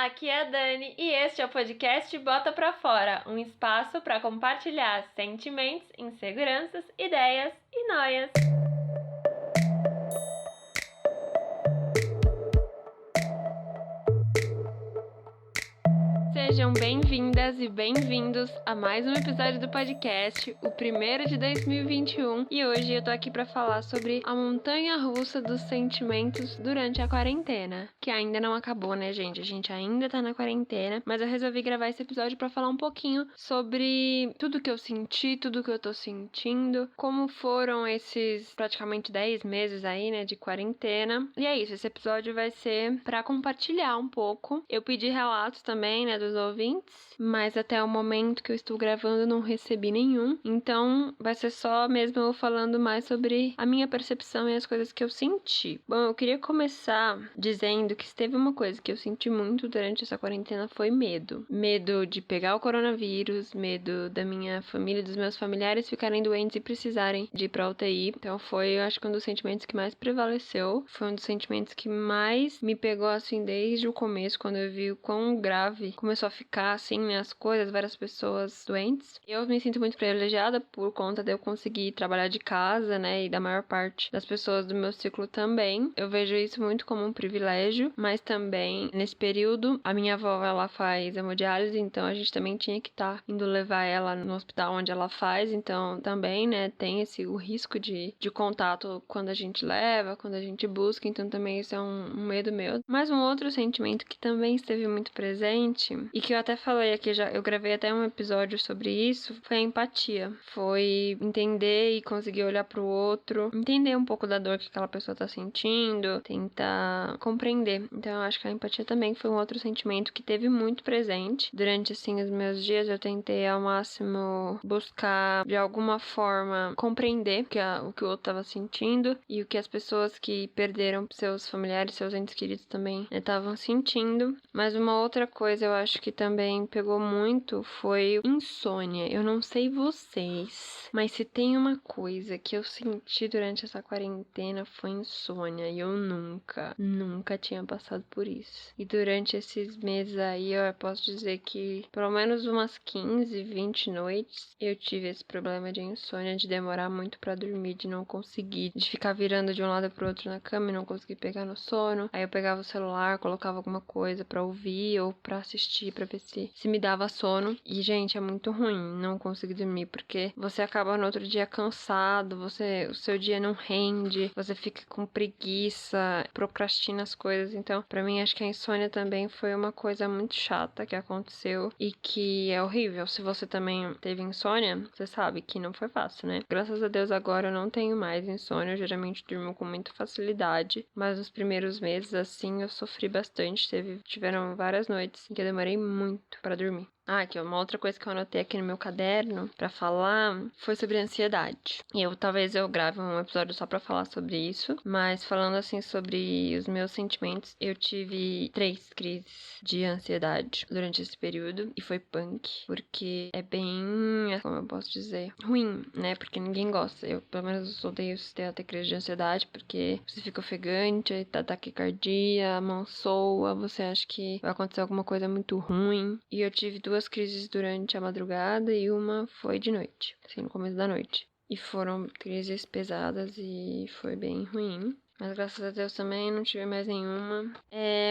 aqui é a Dani e este é o podcast Bota Pra Fora, um espaço para compartilhar sentimentos, inseguranças, ideias e noias. Sejam bem-vindas e bem-vindos a mais um episódio do podcast, o primeiro de 2021, e hoje eu tô aqui pra falar sobre a montanha-russa dos sentimentos durante a quarentena, que ainda não acabou, né, gente? A gente ainda tá na quarentena, mas eu resolvi gravar esse episódio pra falar um pouquinho sobre tudo que eu senti, tudo que eu tô sentindo, como foram esses praticamente 10 meses aí, né, de quarentena. E é isso, esse episódio vai ser pra compartilhar um pouco. Eu pedi relatos também, né, dos ouvintes, mas até o momento que eu estou gravando eu não recebi nenhum, então vai ser só mesmo eu falando mais sobre a minha percepção e as coisas que eu senti. Bom, eu queria começar dizendo que se teve uma coisa que eu senti muito durante essa quarentena foi medo. Medo de pegar o coronavírus, medo da minha família, dos meus familiares ficarem doentes e precisarem de ir pra UTI. Então foi, eu acho que um dos sentimentos que mais prevaleceu, foi um dos sentimentos que mais me pegou assim desde o começo, quando eu vi o quão grave começou a ficar assim, né, as coisas, várias pessoas doentes. Eu me sinto muito privilegiada por conta de eu conseguir trabalhar de casa, né, e da maior parte das pessoas do meu ciclo também. Eu vejo isso muito como um privilégio, mas também nesse período a minha avó, ela faz hemodiálise, então a gente também tinha que estar indo levar ela no hospital onde ela faz, então também, né, tem o risco de contato quando a gente leva, quando a gente busca, então também isso é um medo meu. Mas um outro sentimento que também esteve muito presente e que eu até falei aqui, eu gravei até um episódio sobre isso, foi a empatia. Foi entender e conseguir olhar pro outro, entender um pouco da dor que aquela pessoa tá sentindo, tentar compreender. Então eu acho que a empatia também foi um outro sentimento que teve muito presente. Durante, assim, os meus dias eu tentei ao máximo buscar, de alguma forma, compreender o que o outro tava sentindo e o que as pessoas que perderam seus familiares, seus entes queridos também estavam sentindo. Mas uma outra coisa eu acho que também pegou muito foi insônia. Eu não sei vocês, mas se tem uma coisa que eu senti durante essa quarentena foi insônia. E eu nunca tinha passado por isso. E durante esses meses aí eu posso dizer que pelo menos umas 15, 20 noites eu tive esse problema de insônia, de demorar muito pra dormir, de não conseguir, de ficar virando de um lado pro outro na cama e não conseguir pegar no sono. Aí eu pegava o celular, colocava alguma coisa pra ouvir ou pra assistir, pra ver se me dava sono. E, gente, é muito ruim não conseguir dormir, porque você acaba no outro dia cansado, o seu dia não rende, você fica com preguiça, procrastina as coisas. Então, pra mim, acho que a insônia também foi uma coisa muito chata que aconteceu e que é horrível. Se você também teve insônia, você sabe que não foi fácil, né? Graças a Deus agora eu não tenho mais insônia, eu geralmente durmo com muita facilidade, mas nos primeiros meses, assim, eu sofri bastante. Tiveram várias noites em que eu demorei muito pra dormir. Aqui, uma outra coisa que eu anotei aqui no meu caderno pra falar foi sobre ansiedade. E talvez eu grave um episódio só pra falar sobre isso, mas falando assim sobre os meus sentimentos, eu tive 3 crises de ansiedade durante esse período e foi punk, porque é bem, como eu posso dizer, ruim, né? Porque ninguém gosta. Eu, pelo menos, odeio ter crise de ansiedade, porque você fica ofegante, tá taquicardia, a mão soa, você acha que vai acontecer alguma coisa muito ruim. E eu tive 2 crises durante a madrugada e uma foi de noite, assim, no começo da noite. E foram crises pesadas e foi bem ruim. Mas graças a Deus também não tive mais nenhuma.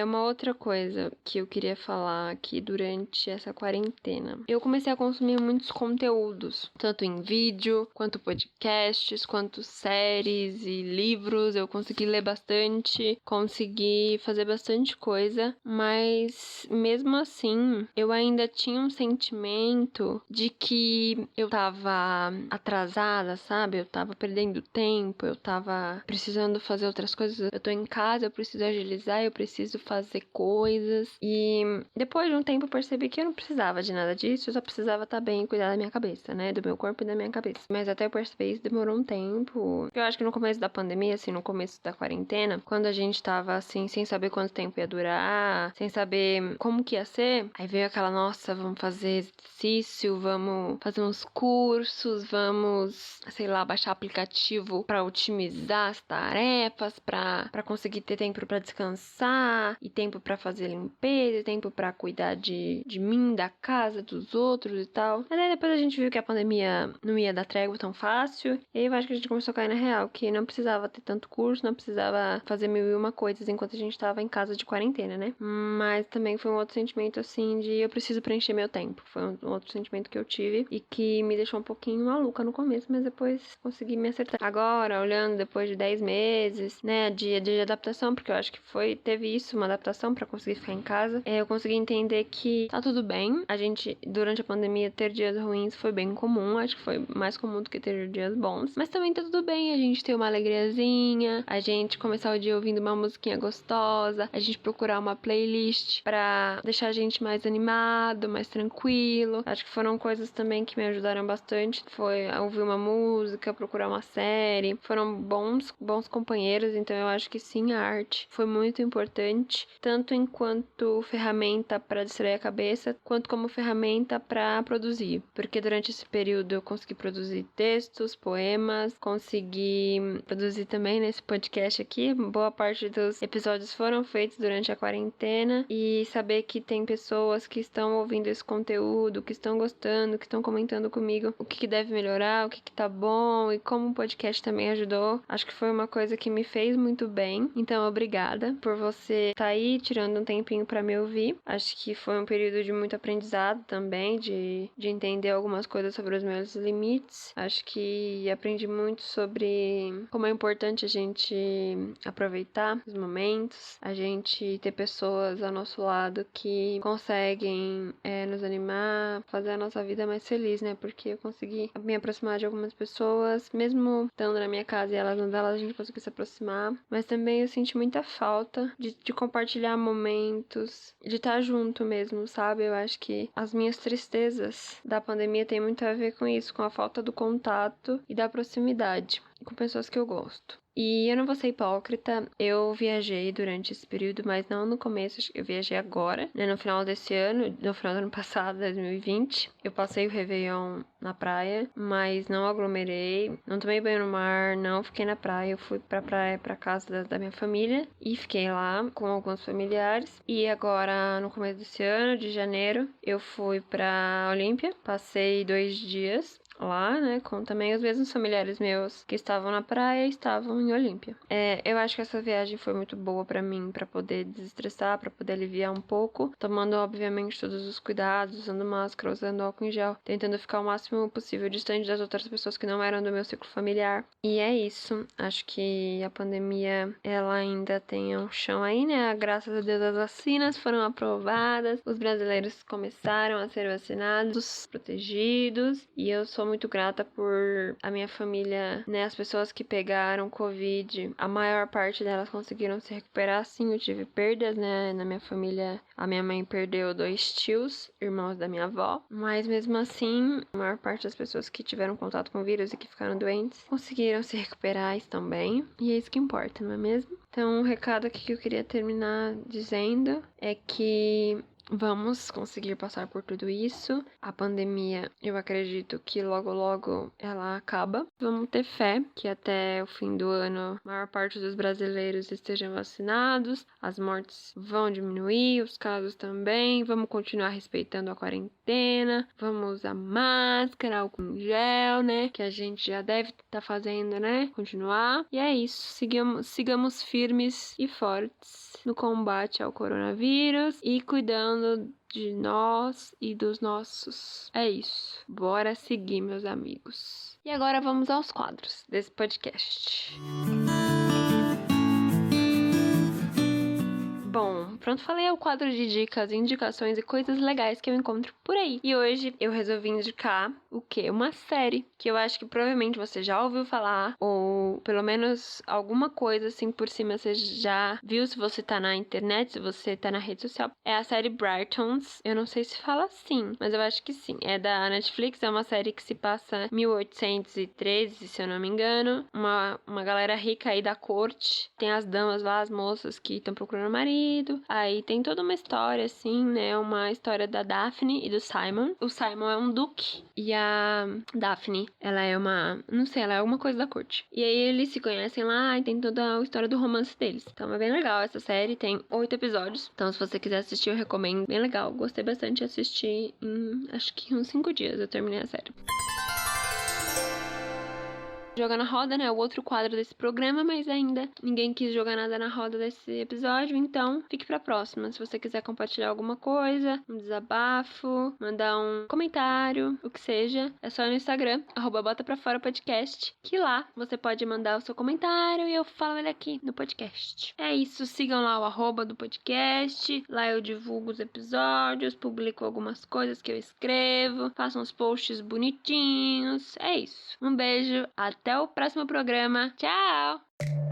Uma outra coisa que eu queria falar aqui durante essa quarentena. Eu comecei a consumir muitos conteúdos, tanto em vídeo, quanto podcasts, quanto séries e livros. Eu consegui ler bastante, consegui fazer bastante coisa, mas mesmo assim, eu ainda tinha um sentimento de que eu tava atrasada, sabe? Eu tava perdendo tempo, eu tava precisando fazer outras coisas. Eu tô em casa, eu preciso agilizar, eu preciso fazer coisas. E depois de um tempo eu percebi que eu não precisava de nada disso, eu só precisava estar bem e cuidar da minha cabeça, né? Do meu corpo e da minha cabeça. Mas até eu perceber isso demorou um tempo. Eu acho que no começo da pandemia, assim, no começo da quarentena, quando a gente tava assim, sem saber quanto tempo ia durar, sem saber como que ia ser, aí veio aquela, nossa, vamos fazer exercício, vamos fazer uns cursos, vamos, sei lá, baixar aplicativo pra otimizar as tarefas, tarefas pra conseguir ter tempo pra descansar, e tempo pra fazer limpeza, e tempo pra cuidar de mim, da casa, dos outros e tal. Mas aí depois a gente viu que a pandemia não ia dar trégua tão fácil, e aí eu acho que a gente começou a cair na real, que não precisava ter tanto curso, não precisava fazer mil e uma coisas enquanto a gente tava em casa de quarentena, né? Mas também foi um outro sentimento, assim, de eu preciso preencher meu tempo. Foi um outro sentimento que eu tive e que me deixou um pouquinho maluca no começo, mas depois consegui me acertar. Agora, olhando depois de 10 meses, né, de adaptação, porque eu acho que teve isso, uma adaptação pra conseguir ficar em casa, eu consegui entender que tá tudo bem. A gente, durante a pandemia, ter dias ruins foi bem comum, acho que foi mais comum do que ter dias bons, mas também tá tudo bem a gente ter uma alegriazinha, a gente começar o dia ouvindo uma musiquinha gostosa, a gente procurar uma playlist pra deixar a gente mais animado, mais tranquilo. Acho que foram coisas também que me ajudaram bastante, foi ouvir uma música, procurar uma série, foram bons companheiros, então eu acho que sim, a arte foi muito importante, tanto enquanto ferramenta para distrair a cabeça, quanto como ferramenta para produzir, porque durante esse período eu consegui produzir textos, poemas, consegui produzir também nesse podcast aqui, boa parte dos episódios foram feitos durante a quarentena, e saber que tem pessoas que estão ouvindo esse conteúdo, que estão gostando, que estão comentando comigo o que deve melhorar, o que tá bom, e como o podcast também ajudou, acho que foi uma coisa que me fez muito bem. Então, obrigada por você estar aí tirando um tempinho para me ouvir. Acho que foi um período de muito aprendizado também, de entender algumas coisas sobre os meus limites. Acho que aprendi muito sobre como é importante a gente aproveitar os momentos, a gente ter pessoas ao nosso lado que conseguem nos animar, fazer a nossa vida mais feliz, né? Porque eu consegui me aproximar de algumas pessoas, mesmo estando na minha casa e elas não delas, a gente conseguiu se aproximar. Mas também eu senti muita falta de compartilhar momentos, de estar junto mesmo, sabe? Eu acho que as minhas tristezas da pandemia tem muito a ver com isso, com a falta do contato e da proximidade com pessoas que eu gosto. E eu não vou ser hipócrita, eu viajei durante esse período, mas não no começo, eu viajei agora, né, no final desse ano, no final do ano passado, 2020. Eu passei o Réveillon na praia, mas não aglomerei, não tomei banho no mar, não fiquei na praia, eu fui pra praia, pra casa da minha família, e fiquei lá com alguns familiares. E agora, no começo desse ano, de janeiro, eu fui pra Olímpia, passei 2 dias lá, né, com também os mesmos familiares meus que estavam na praia e estavam em Olímpia. Eu acho que essa viagem foi muito boa pra mim, pra poder desestressar, pra poder aliviar um pouco, tomando obviamente todos os cuidados, usando máscara, usando álcool em gel, tentando ficar o máximo possível distante das outras pessoas que não eram do meu ciclo familiar. E é isso, acho que a pandemia, ela ainda tem um chão aí, né, graças a Deus as vacinas foram aprovadas, os brasileiros começaram a ser vacinados, protegidos, e eu sou muito grata por a minha família, né, as pessoas que pegaram Covid, a maior parte delas conseguiram se recuperar. Sim, eu tive perdas, né, na minha família. A minha mãe perdeu 2 tios, irmãos da minha avó, mas mesmo assim, a maior parte das pessoas que tiveram contato com o vírus e que ficaram doentes conseguiram se recuperar e estão bem, e é isso que importa, não é mesmo? Então, um recado aqui que eu queria terminar dizendo é que vamos conseguir passar por tudo isso. A pandemia, eu acredito que logo logo ela acaba. Vamos ter fé que até o fim do ano a maior parte dos brasileiros estejam vacinados, as mortes vão diminuir, os casos também. Vamos continuar respeitando a quarentena, vamos usar máscara, álcool em gel, né? Que a gente já deve estar fazendo, né? Continuar. E é isso. Sigamos firmes e fortes no combate ao coronavírus e cuidando de nós e dos nossos. É isso. Bora seguir, meus amigos. E agora vamos aos quadros desse podcast. Bom, pronto, falei o quadro de dicas, indicações e coisas legais que eu encontro por aí. E hoje eu resolvi indicar o quê? Uma série que eu acho que provavelmente você já ouviu falar, ou pelo menos alguma coisa assim por cima você já viu se você tá na internet, se você tá na rede social. É a série Bridgerton. Eu não sei se fala assim, mas eu acho que sim. É da Netflix, é uma série que se passa em 1813, se eu não me engano. Uma galera rica aí da corte. Tem as damas lá, as moças que estão procurando marido. Aí tem toda uma história, assim, né? Uma história da Daphne e do Simon. O Simon é um duque e a Daphne, ela é não sei, ela é alguma coisa da corte. E aí eles se conhecem lá e tem toda a história do romance deles. Então é bem legal essa série, tem 8 episódios. Então se você quiser assistir, eu recomendo. Bem legal, gostei bastante de assistir em, acho que uns 5 dias eu terminei a série. Jogar na roda, né? O outro quadro desse programa, mas ainda ninguém quis jogar nada na roda desse episódio, então fique pra próxima. Se você quiser compartilhar alguma coisa, um desabafo, mandar um comentário, o que seja, é só no Instagram, @botaprafora_podcast, que lá você pode mandar o seu comentário e eu falo ele aqui no podcast. É isso, sigam lá o @ do podcast, lá eu divulgo os episódios, publico algumas coisas que eu escrevo, faço uns posts bonitinhos, é isso. Um beijo, até o próximo programa. Tchau!